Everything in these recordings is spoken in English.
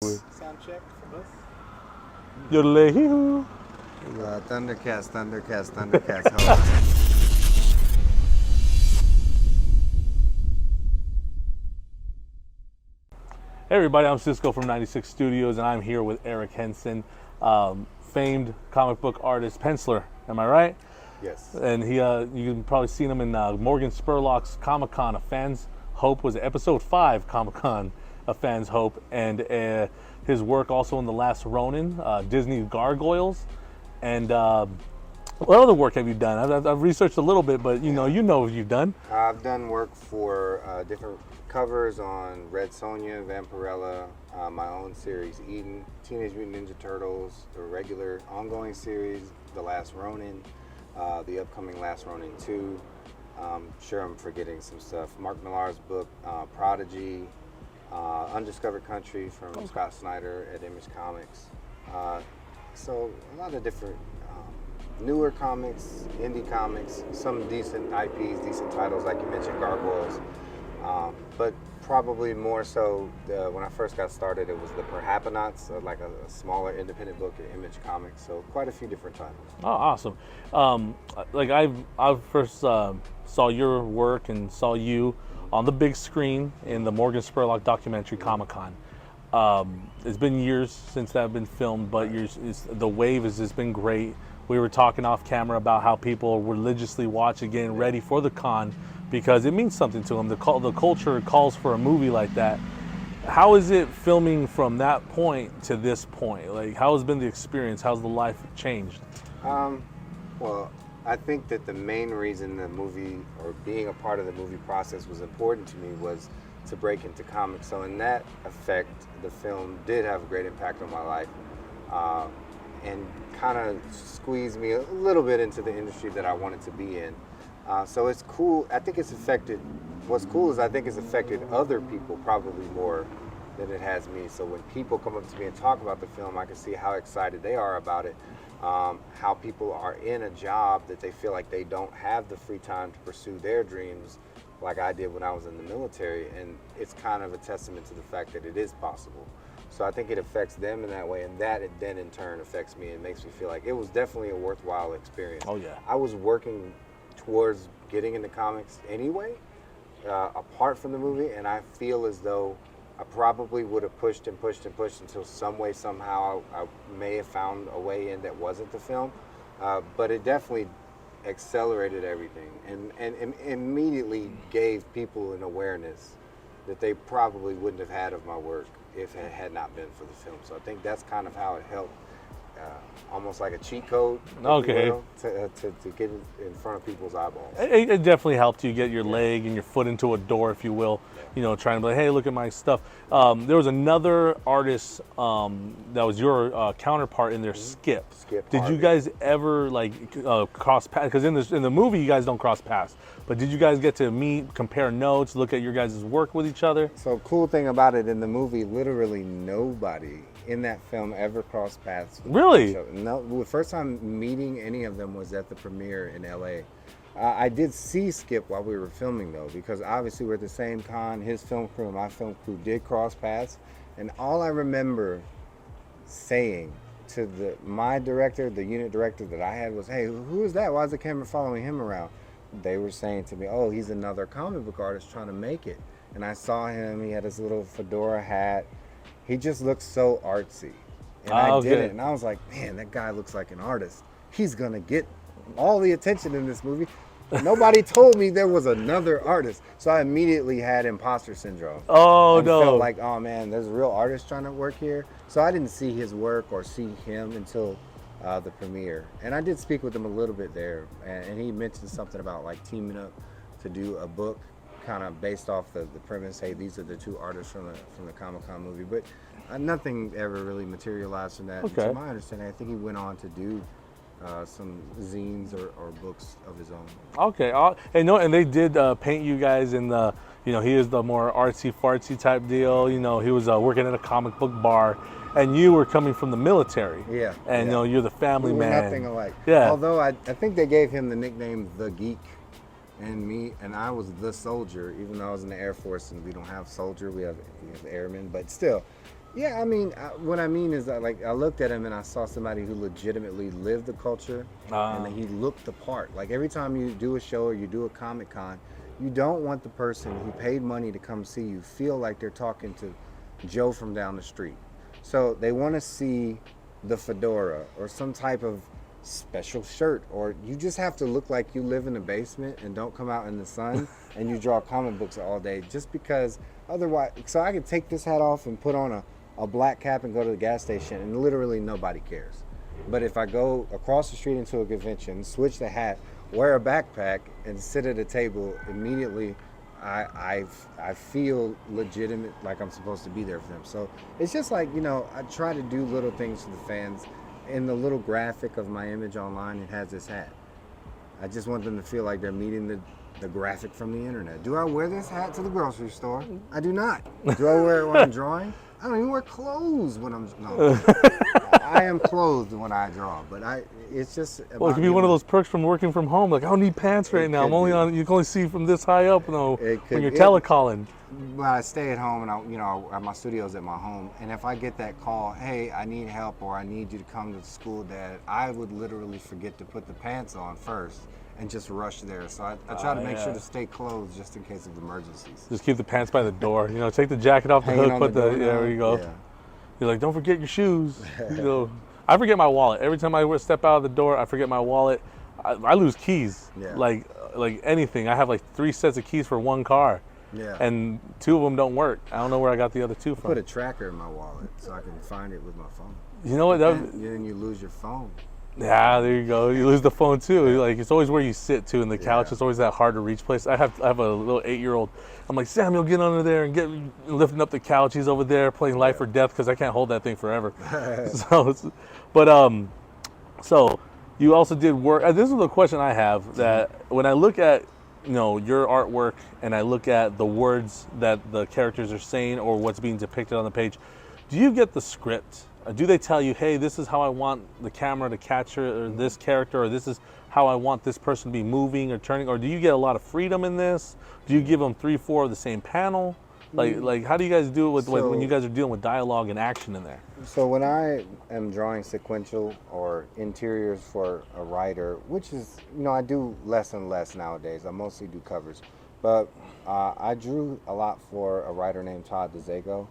Sound check for both. Yodelay-hee-hoo. Thundercats. Hold on. Hey everybody, I'm Cisco from 96 Studios, and I'm here with Eric Henson, famed comic book artist, penciler. Am I right? Yes. And he, you can probably seen him in Morgan Spurlock's Comic-Con, A Fan's Hope. Was it episode 5 Comic-Con, A Fan's Hope? And his work also in The Last Ronin, Disney's Gargoyles. And what other work have you done? I've researched a little bit, but you know what you've done. I've done work for different covers on Red Sonja, Vampirella, my own series Eden, Teenage Mutant Ninja Turtles, the regular ongoing series, The Last Ronin, the upcoming Last Ronin 2. Sure I'm forgetting some stuff. Mark Millar's book, Prodigy, Undiscovered Country from Scott Snyder at Image Comics. So a lot of different newer comics, indie comics, some decent IPs, decent titles like you mentioned, Gargoyles. But probably more so, when I first got started, it was the Perhapanauts, like a smaller independent book at Image Comics. So quite a few different titles. Oh, awesome! Like I first saw your work and saw you on the big screen in the Morgan Spurlock documentary Comic-Con. It's been years since that been filmed, but the wave has just been great. We were talking off camera about how people religiously watch it, getting ready for the con because it means something to them. The culture calls for a movie like that. How is it filming from that point to this point? Like, how has been the experience? How's the life changed? Well, I think that the main reason the movie, or being a part of the movie process, was important to me was to break into comics. So in that effect, the film did have a great impact on my life. And kind of squeezed me a little bit into the industry that I wanted to be in. So it's cool. I think it's affected, what's cool is I think it's affected other people probably more than it has me. So when people come up to me and talk about the film, I can see how excited they are about it. How people are in a job that they feel like they don't have the free time to pursue their dreams like I did when I was in the military. And it's kind of a testament to the fact that it is possible. So I think it affects them in that way, and that then in turn affects me and makes me feel like it was definitely a worthwhile experience. Oh yeah. I was working towards getting into comics anyway, apart from the movie, and I feel as though I probably would have pushed until some way, somehow, I may have found a way in that wasn't the film. But it definitely accelerated everything and immediately gave people an awareness that they probably wouldn't have had of my work if it had not been for the film. So I think that's kind of how it helped, almost like a cheat code, okay, to get in front of people's eyeballs. It definitely helped you get your leg and your foot into a door, if you will. You know, trying to be like, hey, look at my stuff. There was another artist that was your counterpart in there, Skip. Did Harley. you guys ever cross paths? Because in the movie, you guys don't cross paths. But did you guys get to meet, compare notes, look at your guys' work with each other? So cool thing about it, in the movie, literally nobody in that film ever crossed paths with Really? each other. No, the first time meeting any of them was at the premiere in LA. I did see Skip while we were filming though, because obviously we're at the same con. His film crew and my film crew did cross paths, and all I remember saying to my director, the unit director that I had, was, "Hey, who is that? Why is the camera following him around?" They were saying to me, "Oh, he's another comic book artist trying to make it." And I saw him. He had his little fedora hat. He just looked so artsy. And I did it. And I was like, man, that guy looks like an artist. He's going to get all the attention in this movie. Nobody told me there was another artist. So I immediately had imposter syndrome. Oh, and no. felt like, oh, man, there's a real artist trying to work here. So I didn't see his work or see him until the premiere. And I did speak with him a little bit there. And he mentioned something about like teaming up to do a book kind of based off the premise, hey, these are the two artists from the Comic-Con movie. But nothing ever really materialized from that. Okay. To my understanding, I think he went on to do some zines or books of his own. Okay, and they did paint you guys in the, he is the more artsy fartsy type deal. He was working at a comic book bar, and you were coming from the military. Yeah. And you're the family we were man. Nothing alike. Yeah. Although I think they gave him the nickname The Geek, and I was the soldier, even though I was in the Air Force and we don't have soldier, we have airmen, but still. Yeah, I mean, what I mean is that, like, I looked at him and I saw somebody who legitimately lived the culture, and he looked the part. Like, every time you do a show or you do a Comic Con, you don't want the person who paid money to come see you feel like they're talking to Joe from down the street. So they want to see the fedora or some type of special shirt, or you just have to look like you live in the basement and don't come out in the sun and you draw comic books all day, just because otherwise. So I could take this hat off and put on a black cap and go to the gas station and literally nobody cares. But if I go across the street into a convention, switch the hat, wear a backpack, and sit at a table, immediately I feel legitimate, like I'm supposed to be there for them. So it's just like, I try to do little things for the fans. In the little graphic of my image online, it has this hat. I just want them to feel like they're meeting the graphic from the internet. Do I wear this hat to the grocery store? I do not. Do I wear it when I'm drawing? I don't even wear clothes when I'm no. I am clothed when I draw, but it's just well, it could be one of those perks from working from home. Like, I don't need pants right now. I'm only on. You can only see from this high up, when you're telecalling. But I stay at home, and my studio's at my home. And if I get that call, hey, I need help, or I need you to come to the school, Dad, I would literally forget to put the pants on first and just rush there. So I try to make sure to stay clothed just in case of emergencies. Just keep the pants by the door. Take the jacket off the hook. Put there you go. Yeah. You're like, don't forget your shoes. I forget my wallet every time I step out of the door. I forget my wallet. I lose keys. Yeah. Like anything. I have like 3 sets of keys for one car. Yeah. And 2 of them don't work. I don't know where I got the other 2 from. I put a tracker in my wallet so I can find it with my phone. You know what? Then you lose your phone. Yeah, there you go. You lose the phone too. Like, it's always where you sit too in the couch. It's always that hard to reach place. I have a little 8-year-old. I'm like, Samuel, get under there and get lifting up the couch. He's over there playing life or death because I can't hold that thing forever. So you also did work. This is the question I have, that when I look at your artwork and I look at the words that the characters are saying or what's being depicted on the page, do you get the script? Do they tell you, hey, this is how I want the camera to capture this character, or this is how I want this person to be moving or turning, or do you get a lot of freedom in this? Do you give them 3, 4 of the same panel? Like how do you guys do it when you guys are dealing with dialogue and action in there? So when I am drawing sequential or interiors for a writer, which is, I do less and less nowadays. I mostly do covers. But I drew a lot for a writer named Todd DeZago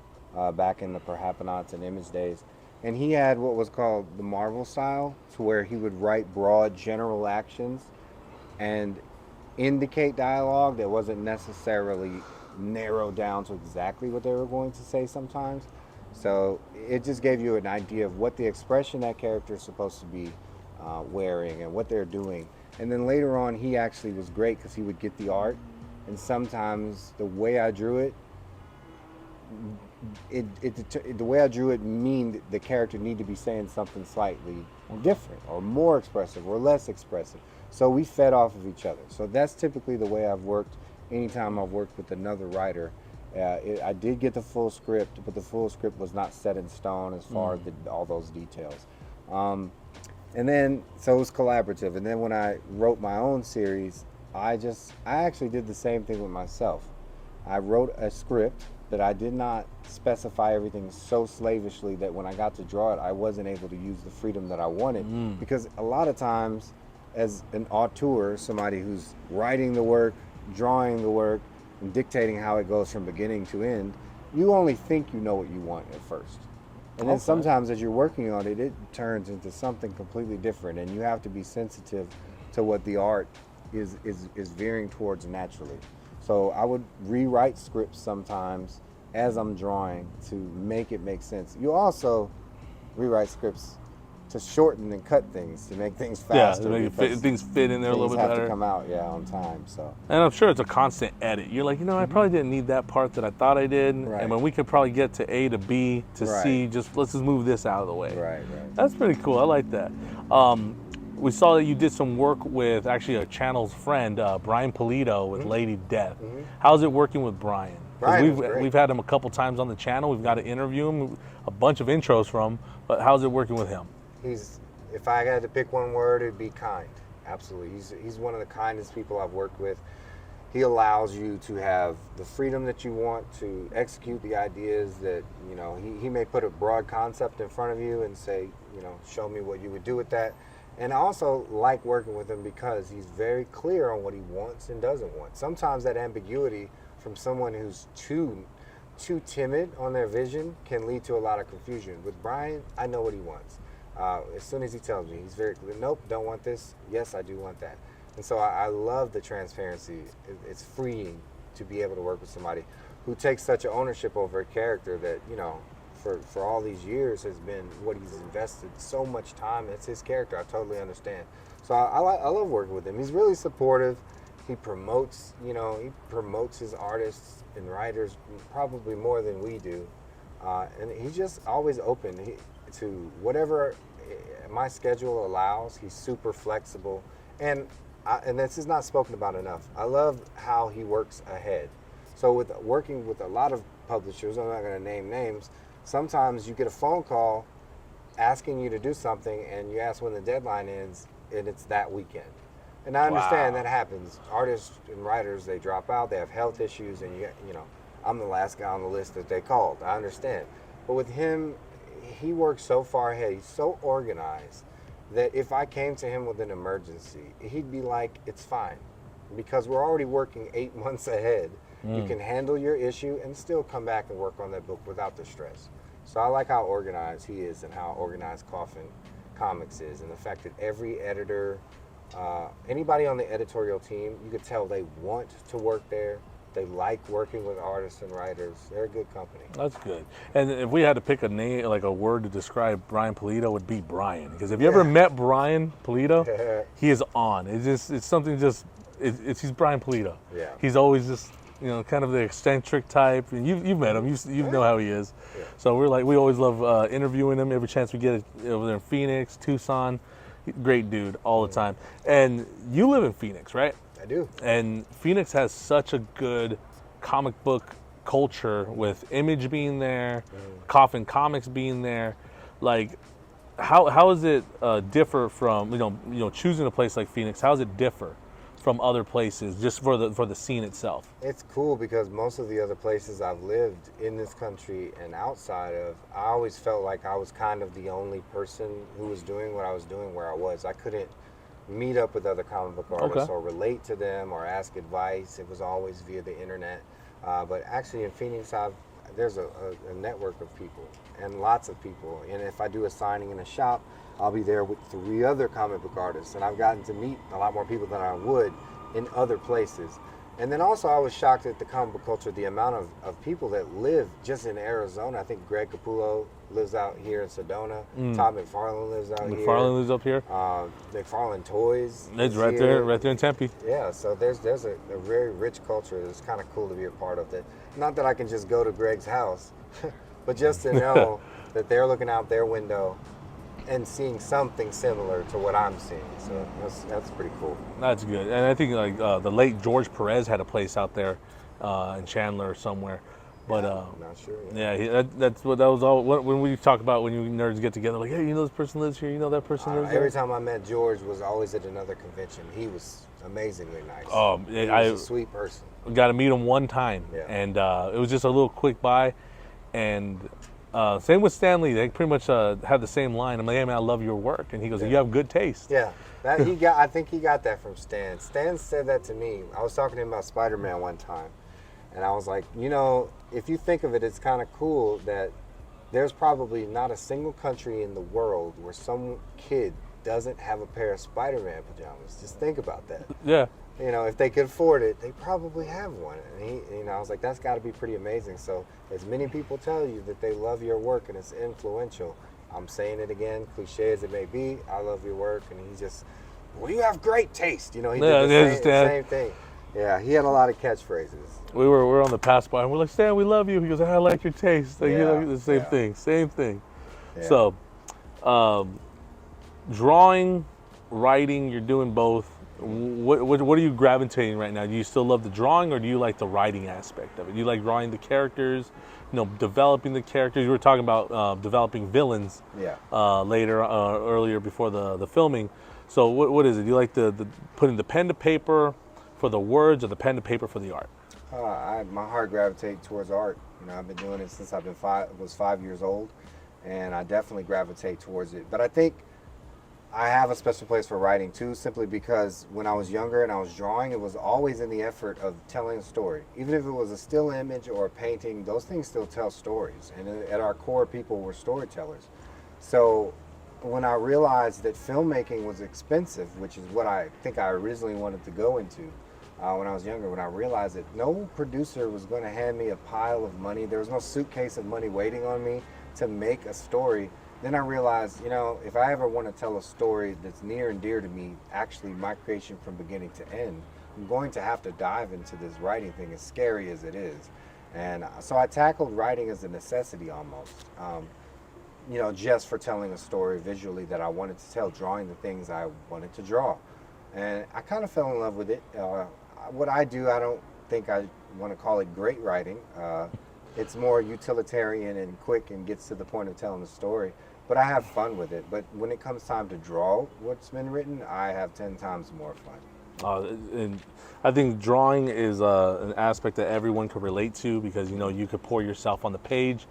back in the Perhapanauts and Image days. And he had what was called the Marvel style, to where he would write broad general actions and indicate dialogue that wasn't necessarily narrowed down to exactly what they were going to say sometimes. So it just gave you an idea of what the expression that character is supposed to be wearing and what they're doing. And then later on, he actually was great because he would get the art, and sometimes the way I drew it, the way I drew it mean the character need to be saying something slightly different or more expressive or less expressive. So we fed off of each other. So that's typically the way I've worked anytime I've worked with another writer. I did get the full script, but the full script was not set in stone as far as all those details. And then, so it was collaborative. And then when I wrote my own series, I actually did the same thing with myself. I wrote a script that I did not specify everything so slavishly that when I got to draw it, I wasn't able to use the freedom that I wanted. Because a lot of times, as an auteur, somebody who's writing the work, drawing the work, and dictating how it goes from beginning to end, you only think you know what you want at first. And then sometimes as you're working on it, it turns into something completely different, and you have to be sensitive to what the art is veering towards naturally. So I would rewrite scripts sometimes as I'm drawing to make it make sense. You also rewrite scripts to shorten and cut things, to make things faster. Yeah, to make things fit in there a little bit better. Things have to come out, on time. So. And I'm sure it's a constant edit. You're like, I probably didn't need that part that I thought I did. Right. And when we could probably get to A to B to C, let's just move this out of the way. Right. That's pretty cool. I like that. We saw that you did some work with actually a channel's friend, Brian Polito, with Lady Death. How's it working with Brian? We've had him a couple times on the channel. We've got to interview him, a bunch of intros from him. But how's it working with him? If I had to pick one word, it'd be kind. Absolutely. He's one of the kindest people I've worked with. he allows you to have the freedom that you want to execute the ideas that, you know, he may put a broad concept in front of you and say, you know, show me what you would do with that. And I also like working with him because he's very clear on what he wants and doesn't want. Sometimes that ambiguity from someone who's too timid on their vision can lead to a lot of confusion. With Brian, I know what he wants. As soon as he tells me, he's very clear. Nope, don't want this. Yes, I do want that. And so I love the transparency. It's freeing to be able to work with somebody who takes such an ownership over a character that, you know, for all these years has been what he's invested so much time. It's his character. I totally understand. So I love working with him. He's really supportive. He promotes, you know, his artists and writers probably more than we do. And he's just always open to whatever my schedule allows. He's super flexible. And this is not spoken about enough. I love how he works ahead. So with working with a lot of publishers, I'm not going to name names, sometimes you get a phone call asking you to do something and you ask when the deadline is and it's that weekend. And I understand that happens. Artists and writers, they drop out, they have health issues, and you know, I'm the last guy on the list that they called. I understand. But with him, he works so far ahead. He's so organized that if I came to him with an emergency, he'd be like, it's fine. Because we're already working 8 months ahead. You can handle your issue and still come back and work on that book without the stress. So I like how organized he is and how organized Coffin Comics is. And the fact that every editor, anybody on the editorial team, you could tell they want to work there. They like working with artists and writers. They're a good company. That's good. And if we had to pick a name, like a word to describe Brian Pulido, would be Brian. Because if you ever met Brian Pulido, he is on. It's something just, he's Brian Pulido. Yeah. He's always just, you know, kind of the eccentric type. And you've met him. You know how he is. Yeah. So we always love interviewing him every chance we get it, over there in Phoenix, Tucson. Great dude all the time. And you live in Phoenix, right? I do. And Phoenix has such a good comic book culture with Image being there, Coffin Comics being there. Like, how does it differ from you know choosing a place like Phoenix? How does it differ from other places just for the scene itself? It's cool because most of the other places I've lived in this country and outside of, I always felt like I was kind of the only person who was doing what I was doing where I was. I couldn't meet up with other comic book artists or relate to them or ask advice. It was always via the internet. But actually in Phoenix, there's a network of people and lots of people. And if I do a signing in a shop, I'll be there with 3 other comic book artists. And I've gotten to meet a lot more people than I would in other places. And then also I was shocked at the comic book culture, the amount of people that live just in Arizona. I think Greg Capullo lives out here in Sedona. Todd McFarlane lives out here. McFarlane lives up here. McFarlane Toys. It's right there in Tempe. Yeah, so there's a very rich culture that's kind of cool to be a part of. That, not that I can just go to Greg's house, but just to know that they're looking out their window and seeing something similar to what I'm seeing. So that's pretty cool. That's good. And I think like the late George Perez had a place out there in Chandler or somewhere. But I'm not sure. That was all. When we talk about when you nerds get together, like, hey, you know this person lives here, you know that person lives there. Every time I met George was always at another convention. He was amazingly nice. He was a sweet person. Got to meet him one time, and it was just a little quick by, and. Same with Stan Lee. They pretty much have the same line. I'm like, hey man, I love your work, and he goes, you have good taste. Yeah, I think he got that from Stan. Stan said that to me. I was talking to him about Spider-Man one time, and I was like, you know, if you think of it, it's kind of cool that there's probably not a single country in the world where some kid doesn't have a pair of Spider-Man pajamas. Just think about that. Yeah. You know, if they could afford it, they probably have one. And I was like, that's got to be pretty amazing. So as many people tell you that they love your work and it's influential, I'm saying it again, cliche as it may be, I love your work. And he just, well, you have great taste. You know, he did the same thing. Yeah, he had a lot of catchphrases. We were on the pass by and we're like, Stan, we love you. He goes, I like your taste. Like, you know, the same thing. Yeah. So, drawing, writing, you're doing both. What are you gravitating right now? Do you still love the drawing, or do you like the writing aspect of it? Do you like drawing the characters, developing the characters? You were talking about developing villains earlier before the filming. So what is it? Do you like the putting the pen to paper for the words or the pen to paper for the art? My heart gravitates towards art. You know, I've been doing it since I've been was 5 years old, and I definitely gravitate towards it. But I think I have a special place for writing too, simply because when I was younger and I was drawing, it was always in the effort of telling a story. Even if it was a still image or a painting, those things still tell stories. And at our core, people were storytellers. So when I realized that filmmaking was expensive, which is what I think I originally wanted to go into, when I was younger, when I realized that no producer was going to hand me a pile of money, there was no suitcase of money waiting on me to make a story, then I realized, you know, if I ever want to tell a story that's near and dear to me, actually my creation from beginning to end, I'm going to have to dive into this writing thing, as scary as it is. And so I tackled writing as a necessity almost, you know, just for telling a story visually that I wanted to tell, drawing the things I wanted to draw. And I kind of fell in love with it. What I do, I don't think I want to call it great writing. It's more utilitarian and quick and gets to the point of telling the story. But I have fun with it. But when it comes time to draw what's been written, I have 10 times more fun. And I think drawing is an aspect that everyone could relate to, because, you know, you could pour yourself on the page.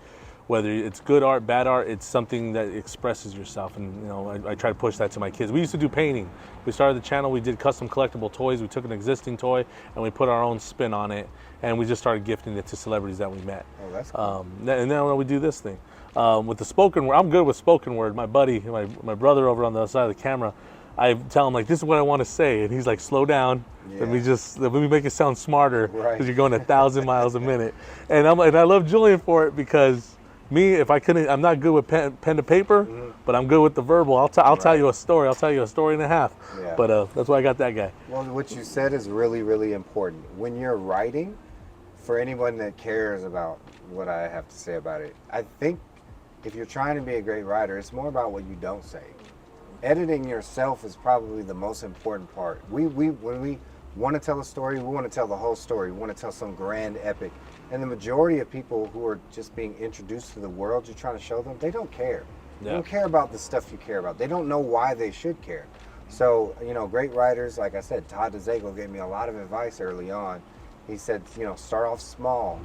Whether it's good art, bad art, it's something that expresses yourself. And, you know, I try to push that to my kids. We used to do painting. We started the channel, we did custom collectible toys. We took an existing toy and we put our own spin on it. And we just started gifting it to celebrities that we met. Oh, that's cool. And now we do this thing. With the spoken word, I'm good with spoken word. My buddy, my brother over on the other side of the camera, I tell him, like, this is what I want to say. And he's like, slow down. Yeah. Let me make it sound smarter, because Right. you're going 1,000 miles a minute. And I love Julian for it, because me, if I couldn't, I'm not good with pen to paper, but I'm good with the verbal. I'll tell you a story. I'll tell you a story and a half. Yeah. But that's why I got that guy. Well, what you said is really, really important. When you're writing, for anyone that cares about what I have to say about it, I think if you're trying to be a great writer, it's more about what you don't say. Editing yourself is probably the most important part. When we want to tell a story, we want to tell the whole story. We want to tell some grand epic. And the majority of people who are just being introduced to the world you're trying to show them, they don't care. Yeah. They don't care about the stuff you care about. They don't know why they should care. So, you know, great writers, like I said, Todd DeZago gave me a lot of advice early on. He said, you know, start off small.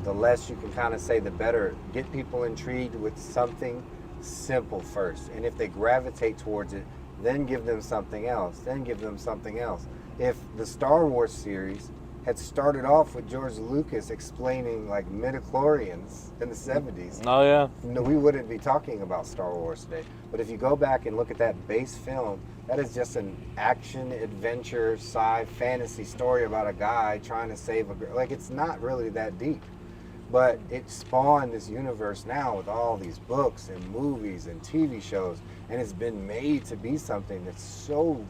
The less you can kind of say, the better. Get people intrigued with something simple first. And if they gravitate towards it, then give them something else. Then give them something else. If the Star Wars series had started off with George Lucas explaining like midichlorians in the 70s, Oh, yeah. no, we wouldn't be talking about Star Wars today. But if you go back and look at that base film, that is just an action, adventure, sci, fantasy story about a guy trying to save a girl. Like, it's not really that deep. But it spawned this universe now with all these books and movies and TV shows, and it's been made to be something that's so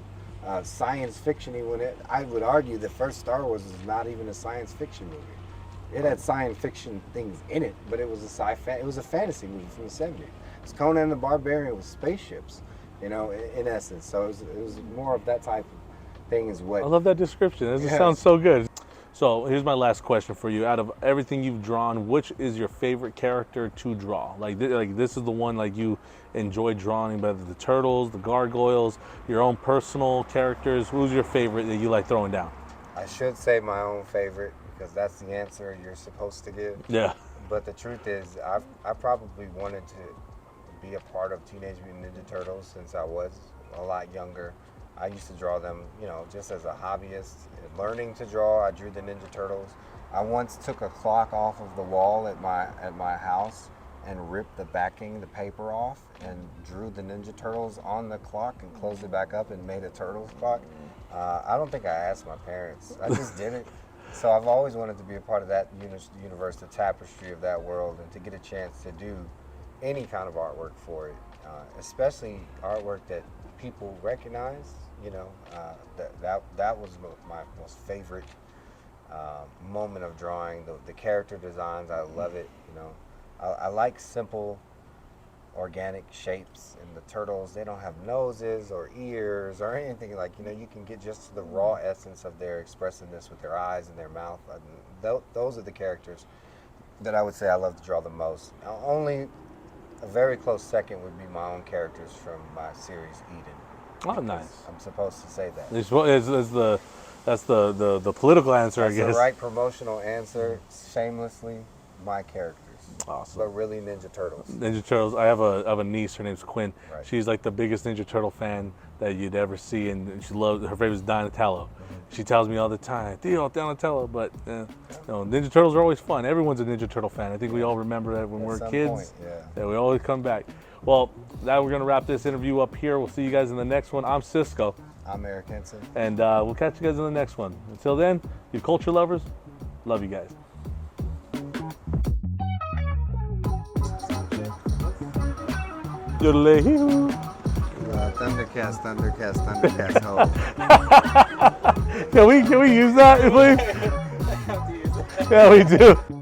science fiction-y. I would argue the first Star Wars is not even a science fiction movie. It had science fiction things in it, but it was it was a fantasy movie from the 70s. It's Conan the Barbarian with spaceships, you know, in essence. So it was more of that type of thing is what. I love that description. It just sounds so good. So here's my last question for you. Out of everything you've drawn, which is your favorite character to draw? Like this is the one like you enjoy drawing, whether the turtles, the gargoyles, your own personal characters. Who's your favorite that you like throwing down? I should say my own favorite, because that's the answer you're supposed to give. Yeah. But the truth is, I probably wanted to be a part of Teenage Mutant Ninja Turtles since I was a lot younger. I used to draw them, you know, just as a hobbyist. Learning to draw, I drew the Ninja Turtles. I once took a clock off of the wall at my house and ripped the backing, the paper off, and drew the Ninja Turtles on the clock and closed it back up and made a Turtles clock. I don't think I asked my parents. I just did it. So I've always wanted to be a part of that universe, the tapestry of that world, and to get a chance to do any kind of artwork for it, especially artwork that people recognize. You know, that was my most favorite moment of drawing. The character designs, I love it. You know, I like simple, organic shapes. And the turtles, they don't have noses or ears or anything. Like, you know, you can get just the raw essence of their expressiveness with their eyes and their mouth. Those are the characters that I would say I love to draw the most. Only a very close second would be my own characters from my series Eden. Oh, nice. I'm supposed to say that. As That's the political answer, That's I guess. the right promotional answer. Shamelessly, my characters. Awesome. But really Ninja Turtles. Ninja Turtles. I have a niece. Her name's Quinn. Right. She's like the biggest Ninja Turtle fan that you'd ever see, and she loves. Her favorite is Donatello. She tells me all the time, Dio, Donatello. But Ninja Turtles are always fun. Everyone's a Ninja Turtle fan. I think we all remember that when we're kids. Point, That we always come back. Well, now we're gonna wrap this interview up here. We'll see you guys in the next one. I'm Cisco. I'm Eric Henson. And we'll catch you guys in the next one. Until then, you culture lovers, love you guys. Yodelay-hoo. Thundercats, ho. Can we use that, please? Yeah, we do.